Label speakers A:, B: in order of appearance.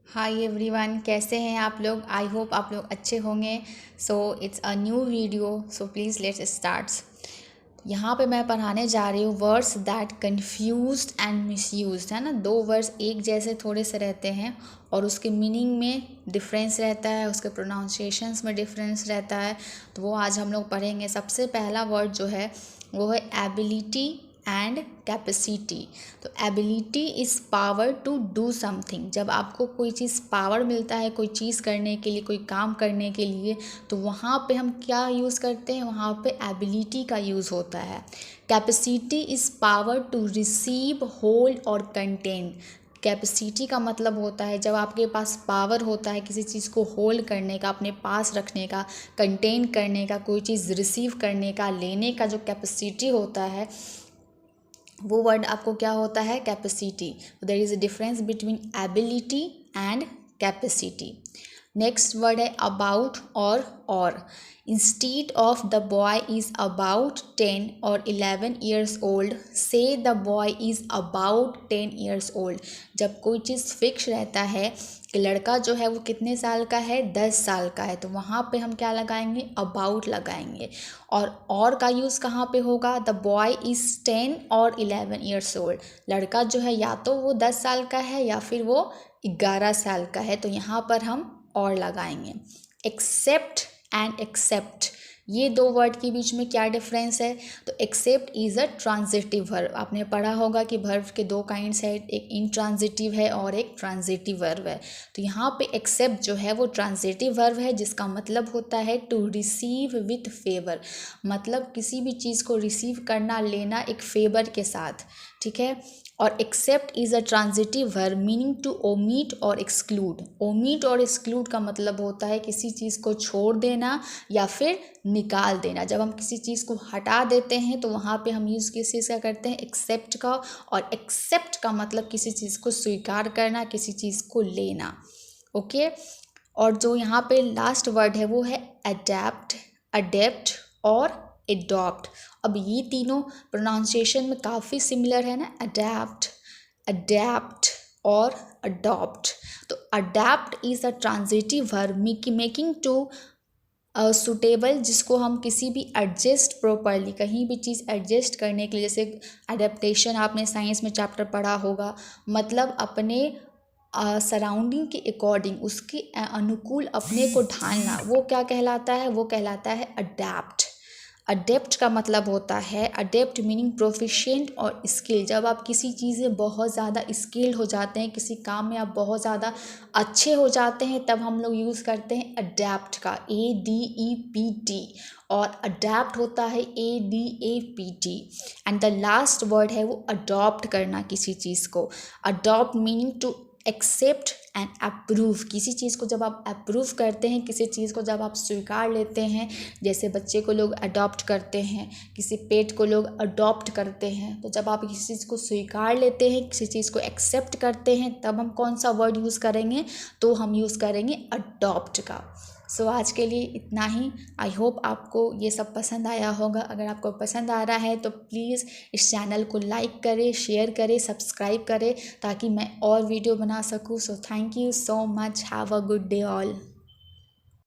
A: Hi everyone, कैसे हैं आप लोग। आई होप आप लोग अच्छे होंगे। So it's a new video, so please let's starts. यहाँ पे मैं पढ़ाने जा रही हूँ words that confused and misused, है ना। दो वर्ड्स एक जैसे थोड़े से रहते हैं और उसके मीनिंग में डिफरेंस रहता है, उसके प्रोनाउंसिएशंस में डिफरेंस रहता है। तो वो आज हम लोग पढ़ेंगे। सबसे पहला वर्ड जो है वो है एबिलिटी एंड कैपेसिटी। तो ability is power to do something. जब आपको कोई चीज़ पावर मिलता है कोई चीज़ करने के लिए, कोई काम करने के लिए, तो वहाँ पे हम क्या यूज़ करते हैं, वहाँ पे एबिलिटी का यूज़ होता है। Capacity is power to receive, hold और कंटेन। कैपेसिटी का मतलब होता है जब आपके पास पावर होता है किसी चीज़ को होल्ड करने का, अपने पास रखने का, कंटेन करने का, कोई चीज़ रिसीव करने का, लेने का, जो कैपेसिटी होता है वो वर्ड आपको क्या होता है, capacity. There is a difference between ability and capacity. Next word है अबाउट और। Instead of the boy is about 10 और 11 years old, say the boy is about 10 years old. जब कोई चीज़ फिक्स रहता है कि लड़का जो है वो कितने साल का है, 10 साल का है, तो वहाँ पे हम क्या लगाएंगे, अबाउट लगाएंगे। और का यूज़ कहाँ पे होगा, द बॉय इज़ 10 और 11 ईयर्स ओल्ड। लड़का जो है या तो वो 10 साल का है या फिर वो 11 साल का है, तो यहाँ पर हम और लगाएंगे। एक्सेप्ट एंड एक्सेप्ट, ये दो वर्ड के बीच में क्या डिफरेंस है। तो except is a transitive verb. आपने पढ़ा होगा कि वर्ब के दो काइंड्स है, एक इंट्रांजिटिव है और एक ट्रांजिटिव वर्ब है। तो यहाँ पे एक्सेप्ट जो है वो ट्रांजिटिव वर्ब है, जिसका मतलब होता है टू रिसीव विथ फेवर। मतलब किसी भी चीज़ को रिसीव करना, लेना एक फेवर के साथ, ठीक है। और except is a transitive verb meaning to omit और एक्सक्लूड। ओमिट और एक्सक्लूड का मतलब होता है किसी चीज़ को छोड़ देना या फिर निकाल देना। जब हम किसी चीज़ को हटा देते हैं तो वहाँ पे हम यूज़ किस चीज़ का करते हैं, एक्सेप्ट का। और एक्सेप्ट का मतलब किसी चीज़ को स्वीकार करना, किसी चीज़ को लेना, ओके। और जो यहाँ पे लास्ट वर्ड है वो है अडेप्ट, अडेप्ट और एडॉप्ट। अब ये तीनों प्रोनाउंसिएशन में काफ़ी सिमिलर है ना, अडेप्ट, अडेप्ट और अडॉप्ट। तो adept is a transitive verb making to suitable, जिसको हम किसी भी एडजस्ट प्रॉपरली, कहीं भी चीज़ एडजस्ट करने के लिए, जैसे एडेप्टेशन आपने साइंस में चैप्टर पढ़ा होगा, मतलब अपने सराउंडिंग के अकॉर्डिंग, उसके अनुकूल अपने को ढालना, वो क्या कहलाता है, वो कहलाता है अडेप्ट। अडेप्ट का मतलब होता है, अडेप्ट मीनिंग प्रोफिशिएंट और स्किल। जब आप किसी चीज़ में बहुत ज़्यादा स्किल्ड हो जाते हैं, किसी काम में आप बहुत ज़्यादा अच्छे हो जाते हैं, तब हम लोग यूज़ करते हैं अडेप्ट का, ADEPT। और अडेप्ट होता है ADAPT। And the last word है वो अडॉप्ट करना किसी चीज़ को। Adopt meaning to accept and approve. किसी चीज़ को जब आप अप्रूव करते हैं, किसी चीज़ को जब आप स्वीकार लेते हैं, जैसे बच्चे को लोग अडॉप्ट करते हैं, किसी पेट को लोग अडॉप्ट करते हैं, तो जब आप किसी चीज़ को स्वीकार लेते हैं, किसी चीज़ को एक्सेप्ट करते हैं, तब हम कौन सा वर्ड यूज़ करेंगे, तो हम यूज़ करेंगे अडॉप्ट का। सो आज के लिए इतना ही। आई होप आपको ये सब पसंद आया होगा। अगर आपको पसंद आ रहा है तो प्लीज़ इस चैनल को लाइक करें, शेयर करें, सब्सक्राइब करें, ताकि मैं और वीडियो बना सकूँ। So thank you so much, have a good day all.